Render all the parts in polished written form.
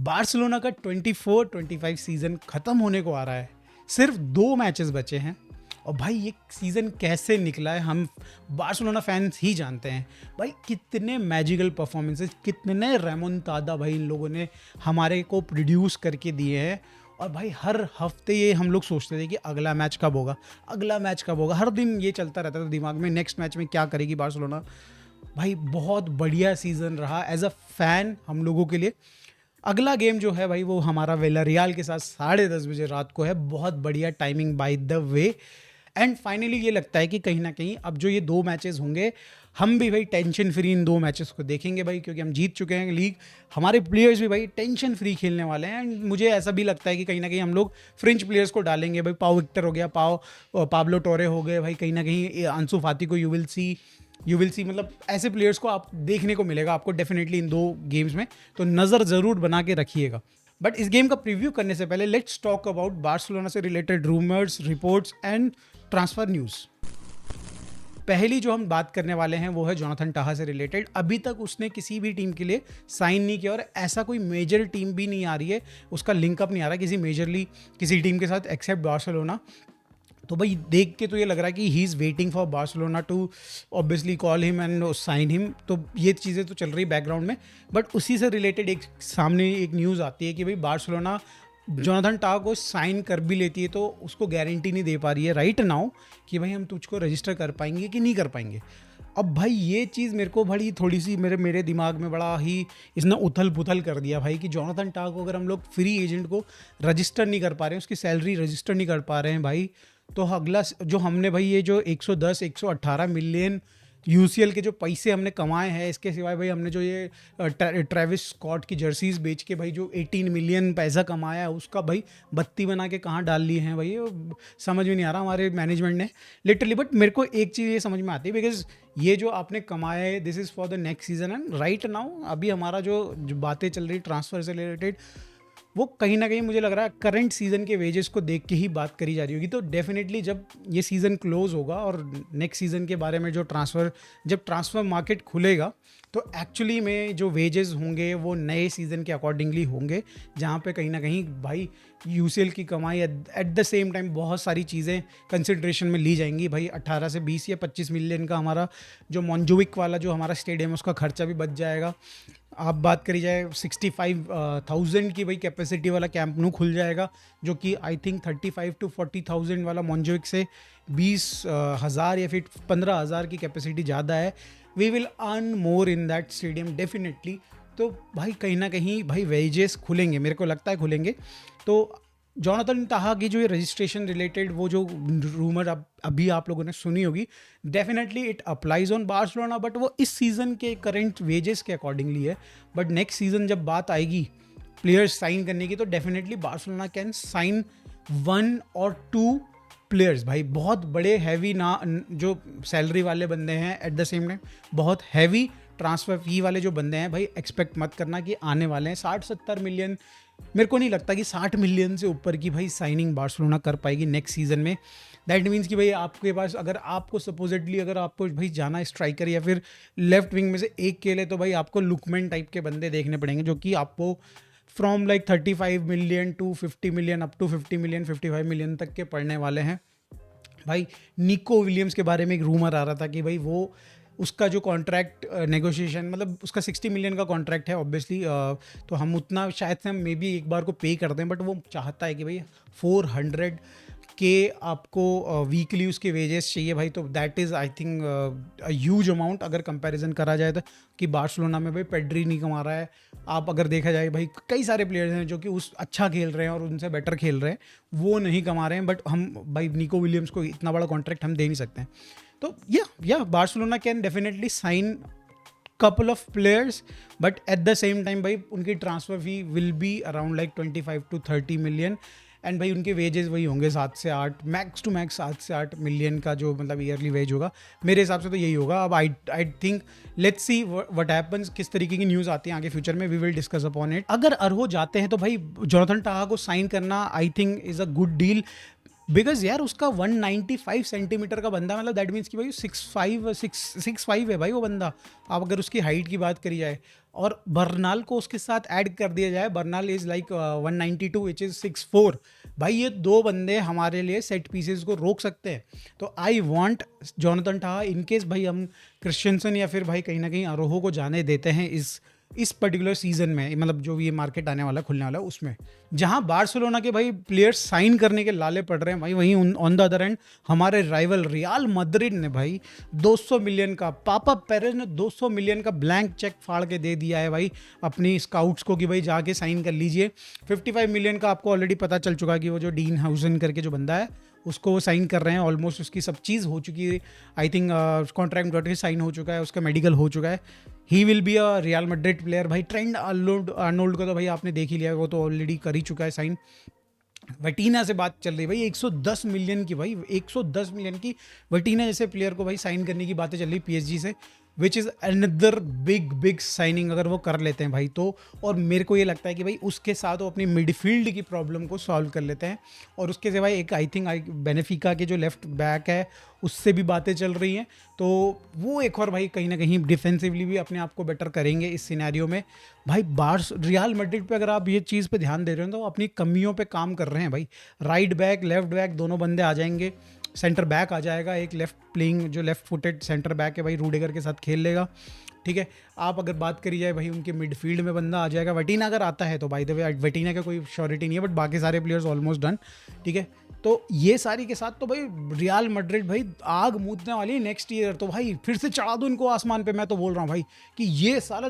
Barcelona का 24-25 season ख़त्म होने को आ रहा है। सिर्फ 2 मैचेस बचे हैं और भाई ये सीज़न कैसे निकला है हम बार्सिलोना फैंस ही जानते हैं। भाई कितने मैजिकल परफॉर्मेंसेस, कितने रेमोंटादा भाई इन लोगों ने हमारे को प्रोड्यूस करके दिए हैं। और भाई हर हफ्ते ये हम लोग सोचते थे कि अगला मैच कब होगा, अगला मैच कब होगा। हर दिन ये चलता रहता था दिमाग में, नेक्स्ट मैच में क्या करेगी बार्सिलोना। भाई बहुत बढ़िया सीज़न रहा एज अ फैन हम लोगों के लिए। अगला गेम जो है भाई वो हमारा विलारियल के साथ 10:30 बजे रात को है। बहुत बढ़िया timing by the way. And finally ये लगता है कि कहीं ना कहीं अब जो ये 2 मैचेस होंगे, हम भी भाई टेंशन फ्री इन 2 मैचेस को देखेंगे भाई, क्योंकि हम जीत चुके हैं लीग। हमारे प्लेयर्स भी भाई टेंशन फ्री खेलने वाले हैं। एंड मुझे ऐसा भी लगता है कि कहीं ना कहीं हम लोग फ्रेंच प्लेयर्स को डालेंगे भाई। पाओ विक्टर हो गया, पाब्लो टोरे हो गए भाई, कहीं ना कहीं अंसु फाती को यू विल सी मतलब ऐसे प्लेयर्स को आप देखने को मिलेगा आपको डेफिनेटली इन 2 गेम्स में। तो नज़र ज़रूर बना के रखिएगा। बट इस गेम का प्रीव्यू करने से पहले लेट्स टॉक अबाउट बार्सिलोना से related rumours, reports and transfer news. पहली जो हम बात करने वाले हैं वो है जोनाथन टाहा से रिलेटेड। अभी तक उसने किसी भी टीम के लिए साइन नहीं किया और ऐसा कोई मेजर टीम भी नहीं आ रही है, उसका लिंकअप नहीं आ रहा किसी टीम के साथ एक्सेप्ट बार्सिलोना। तो भाई देख के तो ये लग रहा है कि he is waiting for Barcelona to obviously call him and sign him. तो ये चीज़ें तो चल रही बैकग्राउंड में। बट उसी से रिलेटेड एक सामने एक न्यूज़ आती है कि भाई बार्सिलोना जोनाथन टाह को साइन कर भी लेती है तो उसको गारंटी नहीं दे पा रही है राइट नाउ कि भाई हम तुझको रजिस्टर कर पाएंगे कि नहीं कर पाएंगे। अब भाई ये चीज़ मेरे को बड़ी थोड़ी सी मेरे दिमाग में बड़ा ही इसने उथल पुथल कर दिया भाई कि जोनाथन टाह को अगर हम लोग फ्री एजेंट को रजिस्टर नहीं कर पा रहे हैं, उसकी सैलरी रजिस्टर नहीं कर पा रहे हैं भाई, तो अगला जो हमने भाई ये जो 110-118 मिलियन यूसीएल के जो पैसे हमने कमाए हैं, इसके सिवाय भाई हमने जो ये ट्रेविस स्कॉट की जर्सीज बेच के भाई जो 18 मिलियन पैसा कमाया है, उसका भाई बत्ती बना के कहाँ डाल लिए हैं भाई, समझ में नहीं आ रहा हमारे मैनेजमेंट ने लिटरली। बट मेरे को एक चीज़ ये समझ में आती है बिकॉज ये जो आपने कमाया है this is for the next season and right now अभी हमारा जो बातें चल रही ट्रांसफर से रिलेटेड वो कहीं ना कहीं मुझे लग रहा है करंट सीज़न के वेजेस को देख के ही बात करी जा रही होगी। तो डेफिनेटली जब ये सीज़न क्लोज होगा और नेक्स्ट सीज़न के बारे में जब ट्रांसफ़र मार्केट खुलेगा तो एक्चुअली में जो वेजेस होंगे वो नए सीज़न के अकॉर्डिंगली होंगे, जहाँ पे कहीं ना कहीं भाई यूसीएल की कमाई एट द सेम टाइम बहुत सारी चीज़ें कंसिड्रेशन में ली जाएंगी भाई। 18 से 20 या 25 मिलियन का हमारा जो मॉन्जुविक वाला जो हमारा स्टेडियम है उसका खर्चा भी बच जाएगा। आप बात करी जाए 65,000 की भाई कैपेसिटी वाला कैंप नू खुल जाएगा, जो कि आई थिंक 35 to 40,000 वाला मॉन्जुविक से 20,000 या फिर 15,000 की कैपेसिटी ज़्यादा है। We will earn more in that stadium definitely. तो भाई कहीं ना कहीं भाई वेजेस खुलेंगे, मेरे को लगता है खुलेंगे। तो जोनाथन टाहा की जो ये रजिस्ट्रेशन रिलेटेड वो जो रूमर अभी आप लोगों ने सुनी होगी, definitely it applies on Barcelona, but वो इस सीज़न के करंट वेजेस के अकॉर्डिंगली है। बट नेक्स्ट सीज़न जब बात आएगी प्लेयर्स साइन करने की तो definitely Barcelona can sign 1 or 2 players भाई। बहुत बड़े हैवी ना जो सैलरी वाले बंदे हैं, एट द सेम टाइम बहुत हैवी ट्रांसफ़र फी वाले जो बंदे हैं भाई, एक्सपेक्ट मत करना कि आने वाले हैं 60-70 मिलियन। मेरे को नहीं लगता कि 60 मिलियन से ऊपर की भाई साइनिंग बार्सिलोना कर पाएगी नेक्स्ट सीज़न में। दैट मीन्स कि भाई आपके पास अगर आपको सपोजिटली अगर आपको भाई जाना स्ट्राइकर या फिर लेफ्ट विंग में से एक के लिए, तो भाई आपको लुकमैन टाइप के बंदे देखने पड़ेंगे जो कि आपको from like 35 million to 50 million up to 50 million 55 million तक के पड़ने वाले हैं भाई। निको विलियम्स के बारे में एक रूमर आ रहा था कि भाई वो उसका जो कॉन्ट्रैक्ट नेगोशिएशन मतलब उसका 60 मिलियन का कॉन्ट्रैक्ट है ऑब्वियसली, तो हम उतना शायद से हम मे बी एक बार को पे कर दें, बट वो चाहता है कि भाई 400 के आपको वीकली उसके वेजेस चाहिए भाई। तो that is I think a huge amount अगर कंपैरिजन करा जाए तो, कि बार्सिलोना में भाई पेड्री नहीं कमा रहा है। आप अगर देखा जाए भाई कई सारे प्लेयर्स हैं जो कि उस अच्छा खेल रहे हैं और उनसे बेटर खेल रहे हैं, वो नहीं कमा रहे हैं। बट हम भाई निको विलियम्स को इतना बड़ा कॉन्ट्रैक्ट हम दे नहीं सकते हैं। तो या Barcelona can definitely sign couple of players, but at the same time भाई उनकी transfer fee will be around like 25 to 30 million and भाई उनके वेजेस वही होंगे 7 से 8 मैक्स टू मैक्स 7 से 8 मिलियन का जो मतलब ईयरली वेज होगा मेरे हिसाब से तो यही होगा। अब I think let's see what happens, किस तरीके की न्यूज़ आती है आगे फ्यूचर में, we will discuss upon it. अगर अरहो जाते हैं तो भाई जोनाथन टाहा को साइन करना I think is a good deal. Because यार उसका 195 सेंटीमीटर का बंदा, मतलब दैट मीन्स कि भाई 6'5" है भाई वो बंदा, आप अगर उसकी हाइट की बात करी जाए। और बर्नाल को उसके साथ ऐड कर दिया जाए, Bernal is like 192 which is 6'4". भाई ये दो बंदे हमारे लिए सेट पीसेस को रोक सकते हैं। तो I want Jonathan Tah, in case भाई हम क्रिश्चियनसन या फिर भाई कहीं ना कहीं अरोहो को जाने देते हैं इस पर्टिकुलर सीजन में, मतलब जो भी ये मार्केट आने वाला खुलने वाला है उसमें, जहां बार्सिलोना के भाई प्लेयर्स साइन करने के लाले पड़ रहे हैं भाई, वहीं ऑन द अदर एंड हमारे राइवल रियल मैड्रिड ने भाई 200 मिलियन का, पापा पेरेज ने 200 मिलियन का ब्लैंक चेक फाड़ के दे दिया है भाई अपनी स्काउट्स को कि भाई जाके साइन कर लीजिए। 55 मिलियन का आपको ऑलरेडी पता चल चुका है कि वो जो डीन हाउसन करके जो बंदा है उसको वो साइन कर रहे हैं, ऑलमोस्ट उसकी सब चीज़ हो चुकी है। I think contract dot sign हो चुका है, उसका मेडिकल हो चुका है। He will be a Real Madrid player भाई। ट्रेंड आर्नोल्ड को तो भाई आपने देख ही लिया, वो तो ऑलरेडी कर ही चुका है साइन। वटीना से बात चल रही भाई 110 मिलियन की, भाई 110 मिलियन की वटीना जैसे प्लेयर को भाई साइन करने की बातें चल रही पीएसजी से, which is another big signing अगर वो कर लेते हैं भाई तो। और मेरे को ये लगता है कि भाई उसके साथ वो अपनी मिडफील्ड की प्रॉब्लम को सॉल्व कर लेते हैं। और उसके सिवाय एक आई थिंक बेनिफिका के जो लेफ्ट बैक है उससे भी बातें चल रही हैं, तो वो एक और भाई कहीं ना कहीं डिफेंसिवली भी अपने आप को बेटर करेंगे इस सिनेरियो में। भाई रियल मैड्रिड पे अगर आप ये चीज़ पे ध्यान दे रहे हो तो अपनी कमियों पे काम कर रहे हैं भाई। राइट बैक लेफ्ट बैक दोनों बंदे आ जाएंगे, सेंटर बैक आ जाएगा, एक लेफ्ट प्लेइंग जो लेफ्ट फुटेड सेंटर बैक है भाई रूडिगर के साथ खेल लेगा, ठीक है। आप अगर बात करी जाए भाई उनके मिडफील्ड में बंदा आ जाएगा, वटीना अगर आता है तो बाय द वे वटीना का कोई श्योरिटी नहीं है, बट बाकी सारे प्लेयर्स ऑलमोस्ट डन, ठीक है। तो ये सारी के साथ तो भाई रियल मैड्रिड भाई आग मूदने वाली है नेक्स्ट ईयर, तो भाई फिर से चढ़ा दो इनको आसमान पे। मैं तो बोल रहा हूँ भाई कि ये साला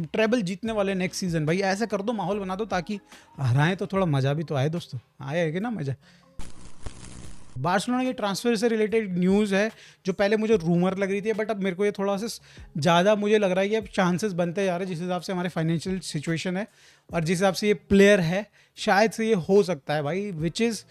ट्रेबल जीतने वाले नेक्स्ट सीजन, भाई ऐसे कर दो, माहौल बना दो ताकि हराएं तो थोड़ा मज़ा भी तो आए दोस्तों, आए है कि ना मज़ा। बार्सिलोना के ट्रांसफर से रिलेटेड न्यूज़ है जो पहले मुझे रूमर लग रही थी, बट अब मेरे को ये थोड़ा सा ज़्यादा मुझे लग रहा है कि अब चांसेस बनते जा रहे हैं जिस हिसाब से हमारे फाइनेंशियल सिचुएशन है और जिस हिसाब से ये प्लेयर है, शायद से ये हो सकता है भाई, विच इज़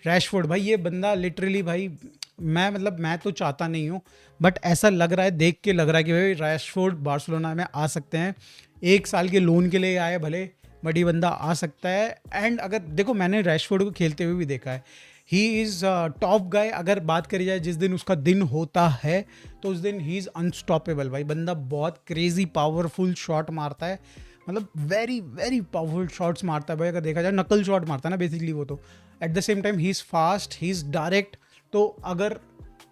रैशफोर्ड। भाई ये बंदा लिटरली भाई मैं तो चाहता नहीं हूँ, बट ऐसा लग रहा है, देख के लग रहा है कि भाई रैशफोर्ड बार्सिलोना में आ सकते हैं। 1 साल के लोन के लिए आए भले, बट ये बंदा आ सकता है। एंड अगर देखो मैंने रैशफोर्ड को खेलते हुए भी देखा है, ही इज़ टॉप गाय। अगर बात करी जाए जिस दिन उसका दिन होता है तो उस दिन ही इज़ अनस्टॉपेबल भाई। बंदा बहुत क्रेजी पावरफुल शॉट मारता है, मतलब वेरी वेरी पावरफुल शॉट्स मारता है भाई। अगर देखा जाए नकल शॉट मारता है ना बेसिकली वो, तो at the same time he is fast, he is direct. तो अगर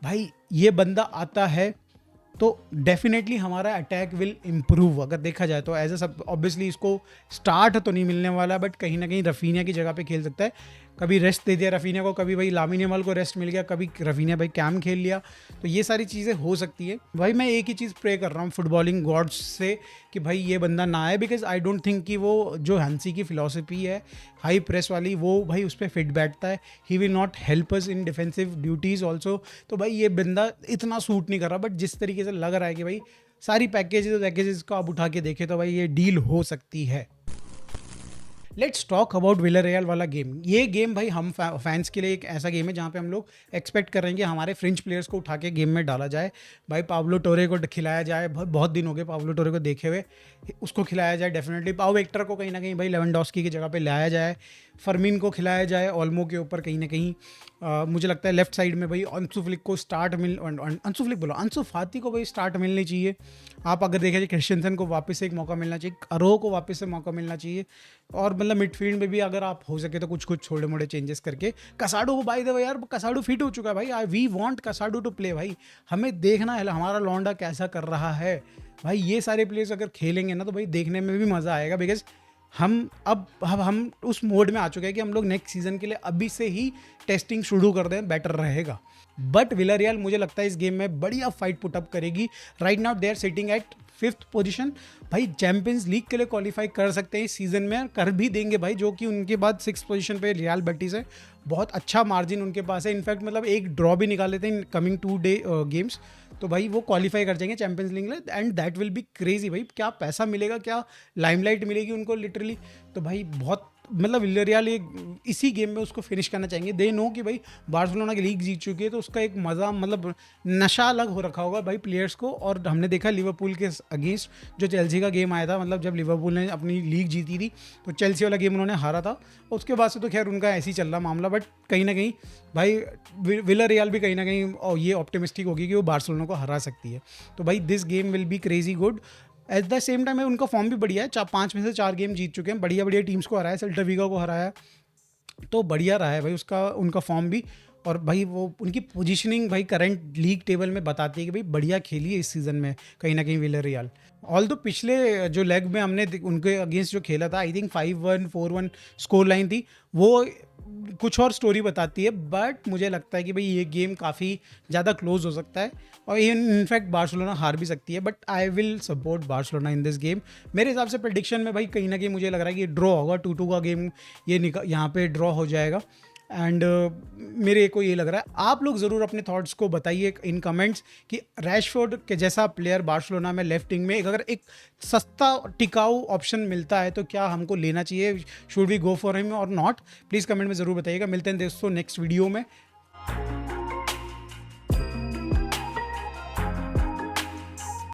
भाई ये बंदा आता है तो डेफिनेटली हमारा अटैक विल इम्प्रूव। अगर देखा जाए तो एज ए सब ऑब्वियसली इसको स्टार्ट तो नहीं मिलने वाला, बट कहीं ना कहीं रफीनिया की जगह पे खेल सकता है। कभी रेस्ट दे दिया रफीनिया को, कभी भाई लामिन यमाल को रेस्ट मिल गया, कभी रफीनिया भाई कैम खेल लिया, तो ये सारी चीज़ें हो सकती है भाई। मैं एक ही चीज़ प्रे कर रहा हूँ फुटबॉलिंग गॉड्स से कि भाई ये बंदा ना आए, बिकॉज आई डोंट थिंक कि वो जो हंसी की फिलॉसफी है हाई प्रेस वाली वो भाई उस पर फिट बैठता है। He will not help us in defensive duties also. तो भाई ये बंदा इतना सूट नहीं कर रहा, बट जिस तरीके से लग रहा है कि भाई सारी पैकेजेस को आप उठा के देखें तो भाई ये डील हो सकती है। लेट्स टॉक अबाउट विलारियल वाला गेम। ये गेम भाई हम फैंस के लिए एक ऐसा गेम है जहाँ पे हम लोग एक्सपेक्ट कर रहे हैं कि हमारे फ्रेंच प्लेयर्स को उठा के गेम में डाला जाए भाई। पाब्लो टोरे को खिलाया जाए, बहुत दिन हो गए पाब्लो टोरे को देखे हुए, उसको खिलाया जाए डेफिनेटली। पाओ विक्टर को कहीं ना कहीं भाई लेवेंडोस्की की जगह पे लाया जाए, फरमीन को खिलाया जाए ओल्मो के ऊपर कहीं ना कहीं। मुझे लगता है लेफ्ट साइड में भाई अंसु फ्लिक को अंसु फाती को भाई स्टार्ट मिलनी चाहिए। आप अगर देखा जाए क्रिश्चियनसन को वापस से एक मौका मिलना चाहिए, अरो को वापस से मौका मिलना चाहिए, और मतलब मिडफील्ड में भी अगर आप हो सके तो कुछ छोटे मोटे चेंजेस करके। कसाडो को बाय द वे यार कसाडो फिट हो चुका है भाई, we want Casado to play भाई। हमें देखना है हमारा लौंडा कैसा कर रहा है भाई। ये सारे प्लेयर्स अगर खेलेंगे ना तो भाई देखने में भी मज़ा आएगा, बिकॉज हम उस मोड में आ चुके हैं कि हम लोग नेक्स्ट सीजन के लिए अभी से ही टेस्टिंग शुरू कर दें, बेटर रहेगा। बट विलारियल मुझे लगता है इस गेम में बढ़िया फाइट पुटअप करेगी। Right now they are sitting at 5th position भाई। चैंपियंस लीग के लिए क्वालिफाई कर सकते हैं इस सीजन में, कर भी देंगे भाई, जो कि उनके बाद 6th पोजीशन पे रियल बेटिस है। बहुत अच्छा मार्जिन उनके पास है, इनफैक्ट मतलब एक ड्रॉ भी निकाल लेते हैं इन कमिंग 2 गेम्स, तो भाई वो क्वालिफाई कर जाएंगे चैंपियंस लीग में। And that will be crazy भाई, क्या पैसा मिलेगा, क्या लाइमलाइट मिलेगी उनको लिटरली। तो भाई बहुत मतलब विलेरियल ये इसी गेम में उसको फिनिश करना चाहेंगे। दे नो कि भाई बार्सिलोना की लीग जीत चुकी है, तो उसका एक मज़ा, मतलब नशा अलग हो रखा होगा भाई प्लेयर्स को। और हमने देखा लिवरपूल के अगेंस्ट जो चेल्सी का गेम आया था, मतलब जब लिवरपूल ने अपनी लीग जीती थी तो चेल्सी वाला गेम उन्होंने हारा था। उसके बाद से तो खैर उनका ऐसे ही चल रहा मामला, बट कहीं ना कहीं भाई विलेरियल भी कहीं ना कहीं ये ऑप्टिमिस्टिक होगी कि वो बार्सिलोना को हरा सकती है। तो भाई this game will be crazy good. At the same time उनका फॉर्म भी बढ़िया है, 5 में से 4 गेम जीत चुके हैं, बढ़िया बढ़िया टीम्स को हराया, सेल्टा विगो को हराया, तो बढ़िया रहा है भाई उसका, उनका फॉर्म भी। और भाई वो उनकी पोजीशनिंग भाई करंट लीग टेबल में बताती है कि भाई बढ़िया खेली है इस सीज़न में कहीं ना कहीं विलेरियल। ऑल दो पिछले जो लेग में हमने उनके अगेंस्ट जो खेला था, आई थिंक 5-1 4-1 स्कोर लाइन थी, वो कुछ और स्टोरी बताती है। बट मुझे लगता है कि भाई ये गेम काफ़ी ज़्यादा क्लोज हो सकता है और इनफैक्ट बार्सिलोना हार भी सकती है, but I will support Barcelona in this game. मेरे हिसाब से प्रेडिक्शन में भाई कहीं ना कहीं मुझे लग रहा है कि ड्रॉ होगा, 2-2 का गेम ये यहाँ पे ड्रॉ हो जाएगा। एंड मेरे को ये लग रहा है, आप लोग ज़रूर अपने थॉट्स को बताइए इन कमेंट्स कि रैशफोर्ड के जैसा प्लेयर बार्सिलोना में लेफ्ट विंग में अगर एक सस्ता टिकाऊ ऑप्शन मिलता है तो क्या हमको लेना चाहिए, should we go for him और नॉट। प्लीज़ कमेंट में ज़रूर बताइएगा। मिलते हैं दोस्तों नेक्स्ट वीडियो में।